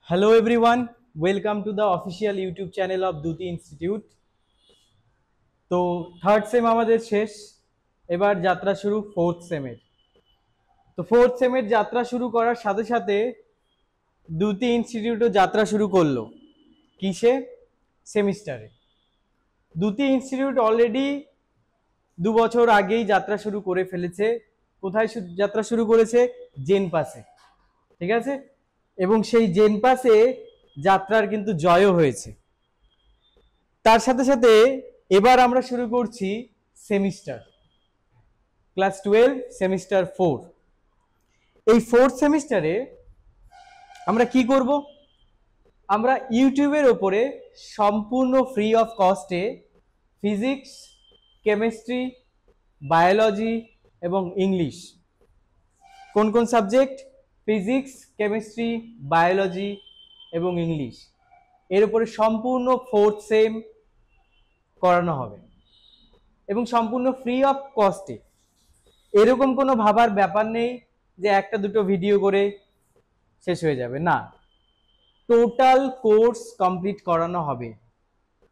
Hello everyone, welcome to the official YouTube channel of Duti Institute. তো third same আমাদের শেষ, এবার যাত্রা শুরু ফোর্থ সেমের। তো ফোর্থ সেমের যাত্রা শুরু করার সাথে সাথে দুতি ইনস্টিটিউটও যাত্রা শুরু করলো। কিসে? সেমিস্টারে। দুতি ইনস্টিটিউট অলরেডি 2 বছর আগেই যাত্রা শুরু করে ফেলেছে। কোথায় যাত্রা শুরু করেছে? জেনপাসে, ঠিক আছে? এবং সেই জেনপাসে যাত্রার কিন্তু জয়ও হয়েছে। তার সাথে সাথে এবার আমরা শুরু করছি সেমিস্টার, ক্লাস 12 সেমিস্টার 4। এই ফোর্থ সেমিস্টারে আমরা কি করব? আমরা ইউটিউবের ওপরে সম্পূর্ণ ফ্রি অফ কস্টে ফিজিক্স, কেমিস্ট্রি, বায়োলজি এবং ইংলিশ, কোন কোন সাবজেক্ট? ফিজিক্স, কেমিস্ট্রি, বায়োলজি এবং ইংলিশ, এর উপরে সম্পূর্ণ ফোর্থ সেম করানো হবে এবং সম্পূর্ণ ফ্রি অফ কস্টে। এরকম কোনো ভাবার ব্যাপার নেই যে একটা দুটো ভিডিও করে শেষ হয়ে যাবে, না, টোটাল কোর্স কমপ্লিট করানো হবে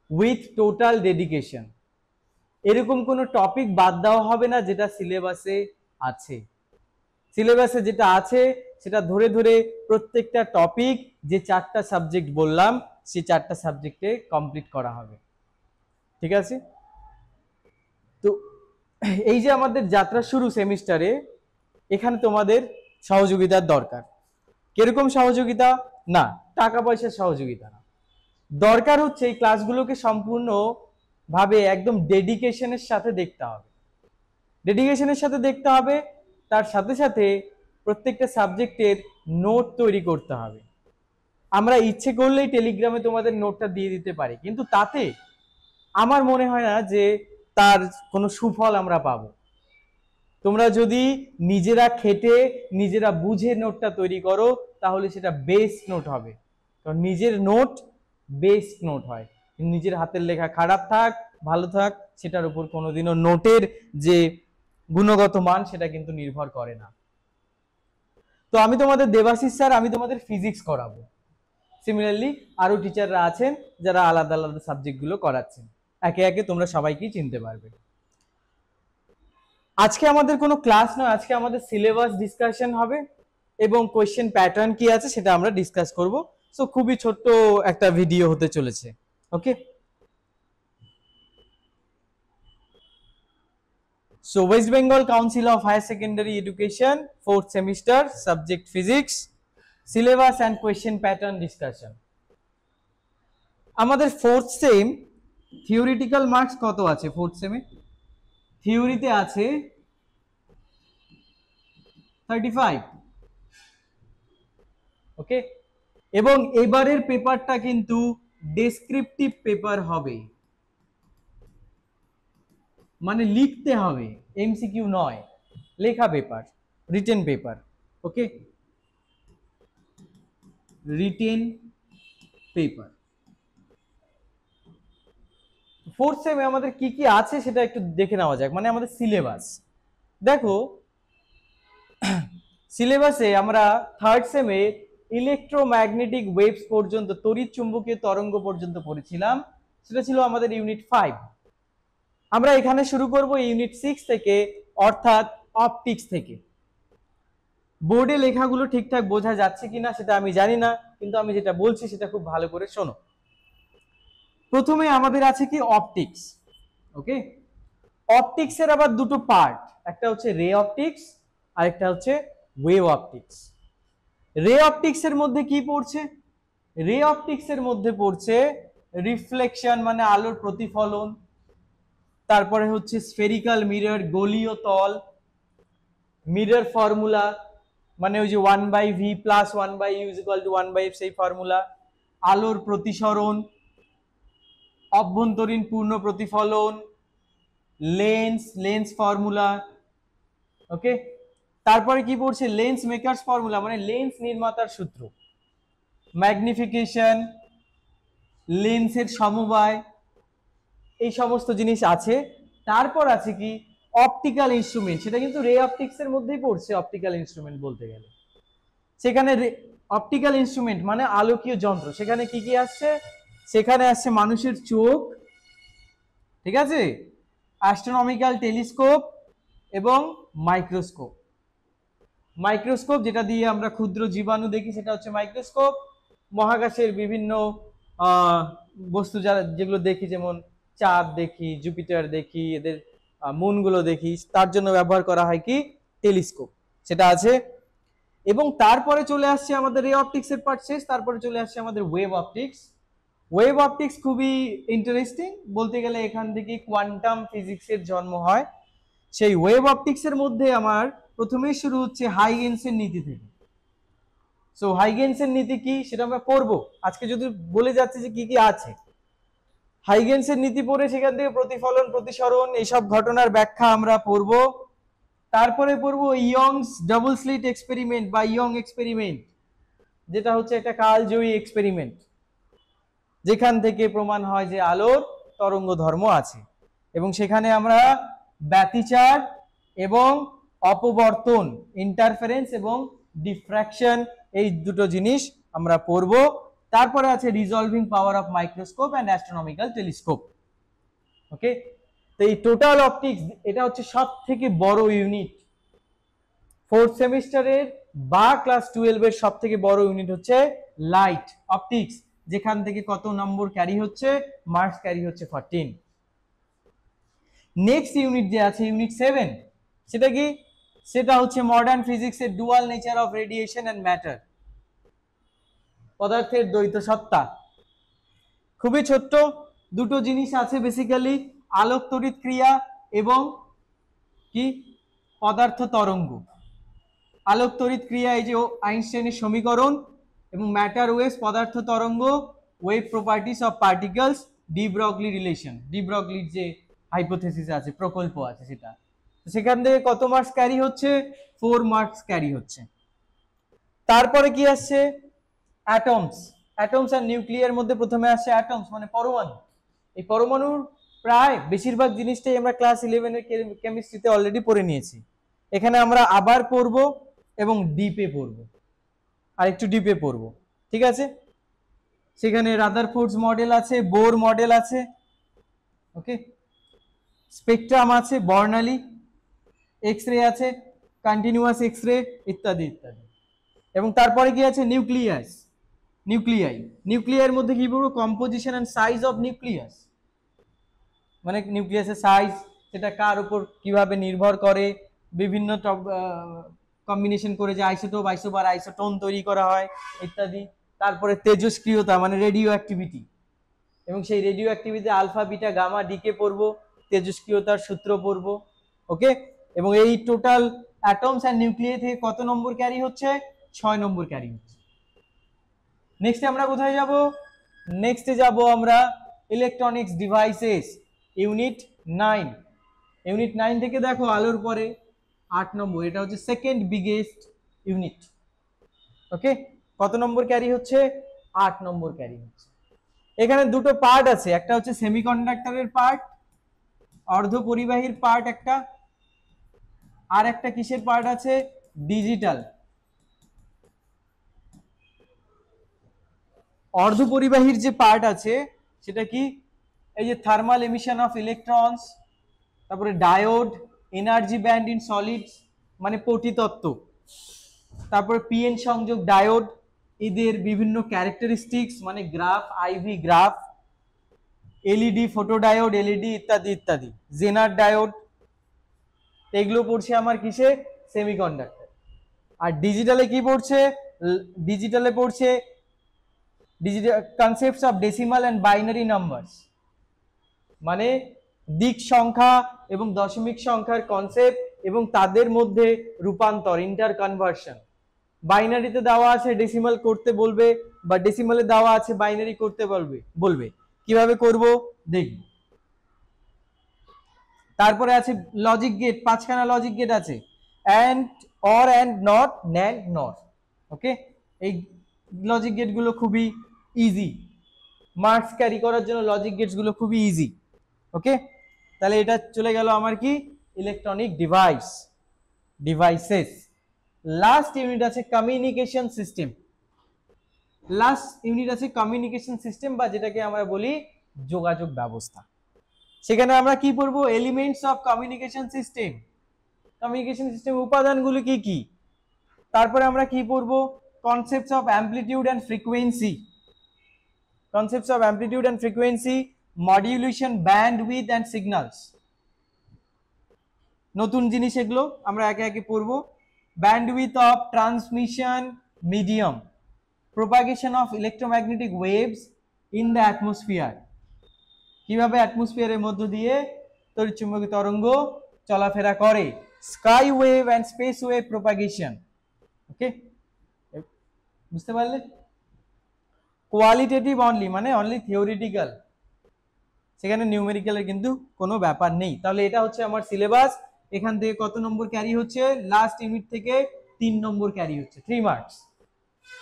উইথ টোটাল ডেডিকেশন। এরকম কোনো টপিক বাদ দেওয়া হবে না যেটা সিলেবাসে আছে। সিলেবাসে যেটা আছে সেটা ধরে ধরে প্রত্যেকটা টপিক, যে 4টা সাবজেক্ট বললাম, সেই 4টা সাবজেক্টে কমপ্লিট করা হবে, ঠিক আছে? তো এই যে আমাদের যাত্রা শুরু সেমিস্টারে, এখানে তোমাদের সহযোগিতার দরকার। কিরকম সহযোগিতা? না টাকা পয়সার সহযোগিতা না, দরকার হচ্ছে এই ক্লাসগুলোকে সম্পূর্ণ ভাবে একদম ডেডিকেশনের সাথে দেখতে হবে। ডেডিকেশনের সাথে দেখতে হবে, তার সাথে সাথে প্রত্যেকটা সাবজেক্টের নোট তৈরি করতে হবে। আমরা ইচ্ছে করলেই টেলিগ্রামে তোমাদের নোটটা দিয়ে দিতে পারি, কিন্তু তাতে আমার মনে হয় না যে তার কোনো সুফল আমরা পাবো। তোমরা যদি নিজেরা খেটে নিজেরা বুঝে নোটটা তৈরি করো তাহলে সেটা বেস্ট নোট হবে, কারণ নিজের নোট বেস্ট নোট হয়। নিজের হাতের লেখা খারাপ থাক ভালো থাক, সেটার উপর কোনোদিনও নোটের যে গুণগত মান সেটা কিন্তু নির্ভর করে না। তো আমি তোমাদের দেবাশিস স্যার, আমি তোমাদের ফিজিক্স করাবো। সিমিলারলি আরো টিচাররা আছেন যারা আলাদা আলাদা সাবজেক্টগুলো করাচ্ছেন, একে একে তোমরা সবাইকেই চিনতে পারবে। আজকে আমাদের কোনো ক্লাস নয়, আজকে আমাদের সিলেবাস ডিসকাশন হবে এবং কোয়েশ্চেন প্যাটার্ন কি আছে সেটা আমরা ডিসকাস করব। সো খুবই ছোট্ট একটা ভিডিও হতে চলেছে, okay? So west Bengal council of higher secondary education, fourth semester, subject physics, syllabus and question pattern discussion. আমাদের ফোর্থ সেম থিওরিটিক্যাল মার্কস কত আছে? ফোর্থ সেমে থিওরিতে আছে 35, ওকে? এবং এবারের পেপারটা কিন্তু ডেসক্রিপটিভ পেপার হবে, মানে লিখতে হবে, এমসিকিউ নয়, লেখা paper, written paper, okay? Written paper. Fourth সেমে আমাদের কি কি আছে সেটা একটু দেখে নেওয়া যাক, মানে আমাদের সিলেবাস দেখো। সিলেবাসে আমরা থার্ড সেমে ইলেকট্রোম্যাগনেটিক ওয়েভস পর্যন্ত, তড়িৎ চুম্বকীয় তরঙ্গ পর্যন্ত পড়েছিলাম, সেটা ছিল আমাদের ইউনিট 5। আমরা এখানে শুরু করব ইউনিট 6 থেকে, অর্থাৎ অপটিক্স থেকে। বোর্ডে লেখাগুলো ঠিকঠাক বোঝা যাচ্ছে কিনা সেটা আমি জানি না, কিন্তু আমি যেটা বলছি সেটা খুব ভালো করে শোনো। প্রথমে আমাদের আছে কি? অপটিক্স, ওকে? অপটিক্সের আবার দুটো পার্ট, একটা হচ্ছে রে অপটিক্স আর একটা হচ্ছে ওয়েভ অপটিক্স। রে অপটিক্স এর মধ্যে কি পড়ছে? রে অপটিক্স এর মধ্যে পড়ছে রিফ্লেকশন, মানে আলোর প্রতিফলন, তারপরে হচ্ছে স্ফেরিক্যাল মিরর, গোলীয় তল, মিরর ফর্মুলা, মানে ওই যে 1/v প্লাস 1/u = 1/f, সেই ফর্মুলা, আলোর প্রতিসরণ, অভ্যন্তরীণ পূর্ণ প্রতিফলন, লেন্স ফর্মুলা, ওকে? তারপরে কি পড়ছে? লেন্স মেকারস ফর্মুলা, মানে লেন্স নির্মাতার সূত্র, ম্যাগনিফিকেশন, লেন্সের সমবায়, এই সমস্ত জিনিস আছে। তারপর আছে কি? অপটিক্যাল ইনস্ট্রুমেন্ট, সেটা কিন্তু রে অপটিক্স এর মধ্যেই পড়ছে। অপটিক্যাল ইনস্ট্রুমেন্ট বলতে গেলে সেখানে অপটিক্যাল ইনস্ট্রুমেন্ট মানে আলোকীয় যন্ত্র। সেখানে কি কি আসছে? সেখানে আসছে মানুষের চোখ, ঠিক আছে, অ্যাস্ট্রোনমিক্যাল টেলিস্কোপ এবং মাইক্রোস্কোপ। মাইক্রোস্কোপ যেটা দিয়ে আমরা ক্ষুদ্র জীবাণু দেখি সেটা হচ্ছে মাইক্রোস্কোপ। মহাকাশের বিভিন্ন বস্তু যারা যেগুলো দেখি, যেমন চাঁদ দেখি, জুপিটার দেখি, এদের মুনগুলো দেখি, তার জন্য ব্যবহার করা হয় কি? টেলিস্কোপ, সেটা আছে। এবং তারপরে চলে আসছে আমাদের রে অপটিক্সের পার্ট শেষ, তারপরে চলে আসছে আমাদের ওয়েভ অপটিক্স। ওয়েভ অপটিক্স খুবই ইন্টারেস্টিং, বলতে গেলে এখান থেকে কোয়ান্টাম ফিজিক্সের জন্ম হয়। সেই ওয়েভ অপটিক্সের মধ্যে আমার প্রথমেই শুরু হচ্ছে হাইগেন্সের নীতি থেকে। সো হাইগেন্সের নীতি কি সেটা আমরা পড়বো আজকে, যদি বলে যাচ্ছে যে কি কি আছে। হাইগেন্সের নীতি পড়ে সেখান থেকে প্রতিফলন, প্রতিসরণ, এইসব ঘটনার ব্যাখ্যা আমরা পড়বো। তারপরে পড়বো ইয়ংস ডাবল স্লিট এক্সপেরিমেন্ট বা ইয়ং এক্সপেরিমেন্ট, যেটা হচ্ছে একটা কালজয়ী এক্সপেরিমেন্ট, যেখান থেকে প্রমাণ হয় যে আলোর তরঙ্গ ধর্ম আছে। এবং সেখানে আমরা ব্যতিচার এবং অপবর্তন, ইন্টারফারেন্স এবং ডিফ্র্যাকশন, এই দুটো জিনিস আমরা পড়ব। তারপরে আছে resolving power of microscope and astronomical telescope. Okay, তো এই টোটাল অপটিক্স এটা হচ্ছে সব থেকে বড় ইউনিট। ফোর্থ সেমিস্টারের বা ক্লাস 12 এর সব থেকে বড় ইউনিট হচ্ছে লাইট অপটিক্স, যেখান থেকে কত নম্বর ক্যারি হচ্ছে? মার্কস ক্যারি হচ্ছে 14। নেক্সট ইউনিট যে আছে ইউনিট 7, সেটা কি? সেটা হচ্ছে মডার্ন ফিজিক্সের dual nature of radiation and matter, পদার্থের দ্বৈত সত্তা। খুবই ছোট্ট দুটো জিনিস আছে বেসিক্যালি, আলোক তড়িৎ ক্রিয়া এবং কি পদার্থ তরঙ্গ। আলোক তড়িৎ ক্রিয়া এই যে আইনস্টাইনের সমীকরণ, এবং ম্যাটার ওয়েভস পদার্থ তরঙ্গ, wave properties of particles, de Broglie relation, de ব্রগলির যে হাইপোথেসিস আছে, প্রকল্প আছে, সেটা। সেখান থেকে কত মার্কস ক্যারি হচ্ছে? 4 মার্কস ক্যারি হচ্ছে। তারপরে কি আসছে? অ্যাটমস। অ্যাটমস আর নিউক্লিয়ার মধ্যে প্রথমে আসছে অ্যাটমস মানে পরমাণু। এই পরমাণুর প্রায় বেশিরভাগ জিনিসটাই আমরা ক্লাস 11 এর কেমিস্ট্রিতে অলরেডি পড়ে নিয়েছি। এখানে আমরা আবার পড়ব এবং ডিপে পড়ব, আর একটু ডিপে পড়ব, ঠিক আছে। সেখানে রাদারফোর্ডস মডেল আছে, বোর মডেল আছে, ওকে, স্পেকট্রাম আছে, বর্ণালী, এক্স রে আছে, কন্টিনিউয়াস এক্স রে, ইত্যাদি ইত্যাদি। এবং তারপরে কি আছে? Nucleus, nuclei. নিউক্লিয়ার মধ্যে কি বলবো? Composition and size of nucleus, মানে নিউক্লিয়াসের সাইজ, সেটা কার উপর কিভাবে নির্ভর করে, বিভিন্ন কম্বিনেশন করে যে আইসোটোপ, আইসোবার, আইসোটোন তৈরি করা হয়, ইত্যাদি। তারপরে তেজস্ক্রিয়তা মানে রেডিও অ্যাক্টিভিটি, এবং সেই radioactivity alpha, beta, gamma, decay পড়বো, তেজস্ক্রিয়তার সূত্র পড়বো, ওকে। এবং এই টোটাল অ্যাটমস অ্যান্ড নিউক্লিয়াই থেকে কত নম্বর ক্যারি হচ্ছে? 6 নম্বর ক্যারি হচ্ছে। নেক্সটে আমরা কোথায় যাব? নেক্সটে যাব আমরা ইলেকট্রনিক্স ডিভাইসেস, ইউনিট 9। ইউনিট 9 থেকে দেখো আলোর পরে 8 নম্বর, এটা হচ্ছে সেকেন্ড বিগেস্ট ইউনিট, ওকে। কত নম্বর ক্যারি হচ্ছে? 8 নম্বর ক্যারি হচ্ছে। এখানে দুটো পার্ট আছে, একটা হচ্ছে সেমিকন্ডাক্টরের পার্ট, অর্ধপরিবাহীর পার্ট একটা, আর একটা কিসের পার্ট আছে? ডিজিটাল। অর্ধপরিবাহীর যে পার্ট আছে সেটা কি? এই যে থার্মাল এমিশন অফ ইলেকট্রনস, তারপরে diode, energy band in solids মানে পটিতত্ত্ব, তারপরে পিএন সংযোগ ডায়োড, এদের বিভিন্ন ক্যারেক্টারিস্টিক্স মানে graph, IV graph, LED, photodiode, LED, ইত্যাদি ইত্যাদি, জেনার ডায়োড, এগুলো পড়ছে আমার কিসে? সেমিকন্ডাক্টর। আর ডিজিটালে কি পড়ছে? ডিজিটালে পড়ছে digital concepts of decimal and binary numbers, মানে দিক সংখ্যা এবং দশমিক সংখ্যার কনসেপ্ট এবং তাদের মধ্যে রূপান্তর, ইন্টার কনভার্সন। বাইনারিতে দেওয়া আছে ডেসিমাল করতে বলবে, বা ডেসিমালে দেওয়া আছে বাইনারি করতে বলবে, কিভাবে করব দেখব। তারপরে আছে লজিক গেট, 5খানা লজিক গেট আছে, and, or, and, not, nand, not, okay. এই লজিক গেট গুলো খুবই ইজি, মার্কস ক্যারি করার জন্য লজিক গেটস গুলো খুবই ইজি, ওকে। তাহলে এটা চলে গেল আমার কি? Electronic devices. লাস্ট ইউনিট আছে কমিউনিকেশন সিস্টেম। লাস্ট ইউনিট আছে কমিউনিকেশন সিস্টেম, বা যেটাকে আমরা বলি যোগাযোগ ব্যবস্থা। সেখানে আমরা কি পড়বো? Elements of communication system, communication system উপাদানগুলো কি কি। তারপরে আমরা কি পড়বো? Concepts of amplitude and frequency, concepts of amplitude and frequency, modulation, bandwidth and signals. নতুন জিনিস এগুলো আমরা একে একে পড়বো। Bandwidth of transmission medium, propagation of electromagnetic waves in the atmosphere, কিভাবে অ্যাটমসফিয়ারের মধ্য দিয়ে তড়িৎচুম্বকীয় তরঙ্গ চলাফেরা করে, sky wave and space wave propagation. Okay, বুঝতে পারলে? কোয়ালিটেটিভ অনলি, মানে অনলি থিওরিটিক্যাল, সেখানে নিউমেরিক্যালের কিন্তু কোনো ব্যাপার নেই। তাহলে এটা হচ্ছে আমার সিলেবাস। এখান থেকে কত নম্বর ক্যারি হচ্ছে? লাস্ট ইউনিট থেকে 3 নম্বর ক্যারি হচ্ছে, 3 মার্কস।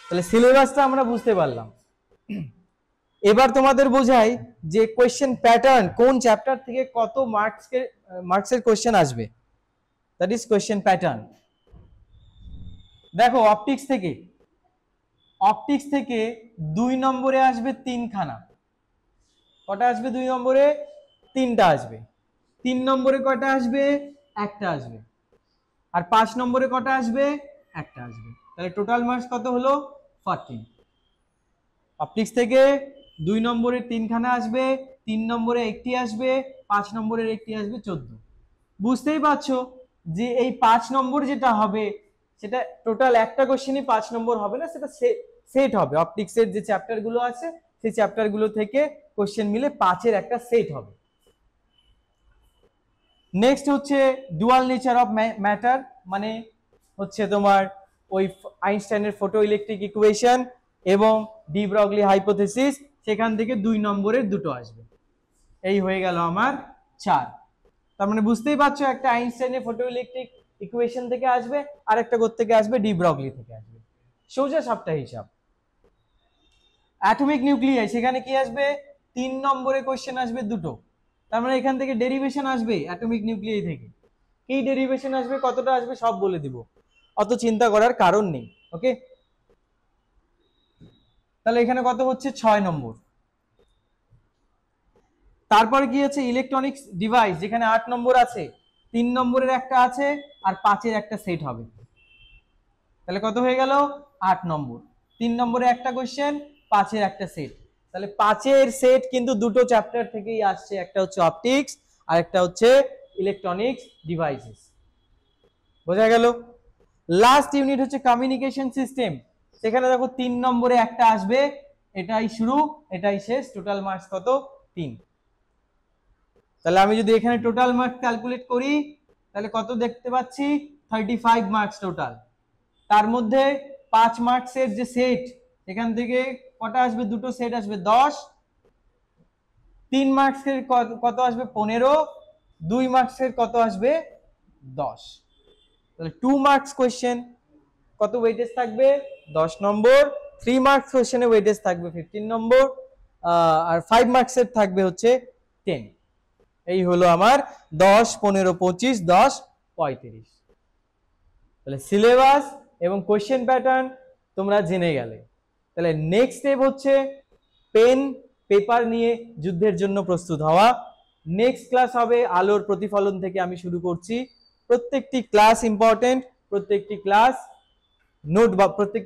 তাহলে সিলেবাসটা আমরা বুঝতে পারলাম। এবার তোমাদের বোঝাই যে কোয়েশ্চেন প্যাটার্ন, কোন চ্যাপ্টার থেকে কত মার্কসের কোয়েশ্চেন আসবে, দ্যাট ইজ কোয়েশ্চেন প্যাটার্ন। দেখো, অপটিক্স থেকে 2 নম্বরে আসবে 3 খানা। কটা আসবে 2 নম্বরে? 3টা আসবে। 3 নম্বরে কটা আসবে? 1টা আসবে। আর 5 নম্বরে কটা আসবে? 1টা আসবে। তাহলে টোটাল মার্কস কত হলো? 14। অপটিক্স থেকে 2 নম্বরে 3 খানা আসবে, 3 নম্বরে 1টি আসবে, 5 নম্বরের 1টি আসবে, 14। বুঝতেই পারছো যে এই 5 নম্বর যেটা হবে সেটা টোটাল একটা কোশ্চেনই 5 নম্বর হবে না, সেটা সেট হবে। অপটিক্সের যে চ্যাপ্টারগুলো আছে সেই চ্যাপ্টারগুলো থেকে কোশ্চেন মিলে 5-এর একটা সেট হবে। নেক্সট হচ্ছে ডুয়াল নেচার অফ ম্যাটার, মানে হচ্ছে তোমার ওই আইনস্টাইনের ফটো ইলেকট্রিক ইকুয়েশন এবং ডি ব্রগলি হাইপোথেসিস, সেখান থেকে 2 নম্বরের 2টো আসবে। এই হয়ে গেল আমার 4। তার মানে বুঝতেই পারছো, একটা আইনস্টাইনের ফটো ইলেকট্রিক ইকুয়েশন থেকে আসবে, আর একটা থেকে আসবে, ডি ব্রগলি থেকে আসবে। সোজা সাপটা হিসাব। অ্যাটমিক নিউক্লিয়াই, সেখানে কি আসবে? 3 নম্বরে কোশ্চেন আসবে 2টো। তার মানে এখান থেকে ডেরিভেশন আসবে অ্যাটমিক নিউক্লিয়াই থেকে। কি ডেরিভেশন আসবে, কতটা আসবে, সব বলে দিব, অত চিন্তা করার কারণ নেই। ওকে, তাহলে এখানে কত হচ্ছে? 6 নম্বর। তারপরে কি হচ্ছে? ইলেকট্রনিক্স ডিভাইস, যেখানে 8 নম্বর আছে, 3 নম্বরের একটা আছে আর 5-এর একটা সেট হবে। তাহলে কত হয়ে গেল? 8 নম্বর। 3 নম্বরে একটা কোশ্চেন, 5-এর একটা সেট। তাহলে 5-এর সেট কিন্তু 2টো চ্যাপ্টার থেকেই আসছে, একটা হচ্ছে অপটিক্স আর একটা হচ্ছে ইলেকট্রনিক্স ডিভাইসেস। বোঝা গেল? লাস্ট ইউনিট হচ্ছে কমিউনিকেশন সিস্টেম। সেখানে দেখো 3 নম্বরে একটা আসবে, এটাই শুরু এটাই শেষ। টোটাল মার্কস কত? 3। তাহলে আমি যদি এখানে টোটাল মার্কস ক্যালকুলেট করি তাহলে কত দেখতে পাচ্ছি? 35 মার্কস টোটাল। তার মধ্যে 5 মার্কসের যে সেট, এখান থেকে কটা আসবে? 2টো সেট আসবে, 10। 3 মার্কসের কত আসবে? 15। 2 মার্কসের কত আসবে? 10। তাহলে 2 মার্কস কোশ্চেন কত ওয়েটেজ থাকবে? 10 নম্বর। 3 মার্কস কোশ্চেনে ওয়েটেজ থাকবে 15 নম্বর, আর 5 মার্কসের থাকবে হচ্ছে 10। এই হলো আমার 10, 15, 25, 10, 35। তাহলে সিলেবাস এবং কোশ্চেন প্যাটার্ন তোমরা জেনে গেলে। তাহলে নেক্সট স্টেপ হচ্ছে পেন পেপার নিয়ে যুদ্ধের জন্য প্রস্তুত হওয়া। নেক্সট ক্লাস হবে আলোর প্রতিফলন থেকে আমি শুরু করছি। প্রত্যেকটি ক্লাস ইম্পর্টেন্ট, প্রত্যেকটি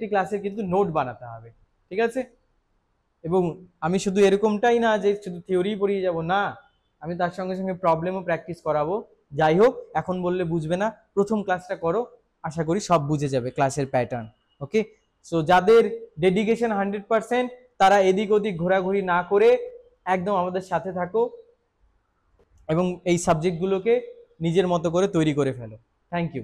ক্লাসের কিন্তু নোট বানাতে হবে, ঠিক আছে? এবং আমি শুধু এরকমটাই না যে শুধু থিওরি পড়িয়ে যাব, না, আমি তার সঙ্গে সঙ্গে প্রবলেমও প্র্যাকটিস করাবো। যাই হোক, এখন বললে বুঝবে না, প্রথম ক্লাসটা করো, আশা করি সব বুঝে যাবে ক্লাসের প্যাটার্ন। ওকে, সো যাদের ডেডিকেশন 100%, তারা এদিক ওদিক ঘোরাঘুরি না করে একদম আমাদের সাথে থাকো এবং এই সাবজেক্টগুলোকে নিজের মতো করে তৈরি করে ফেলো। Thank you.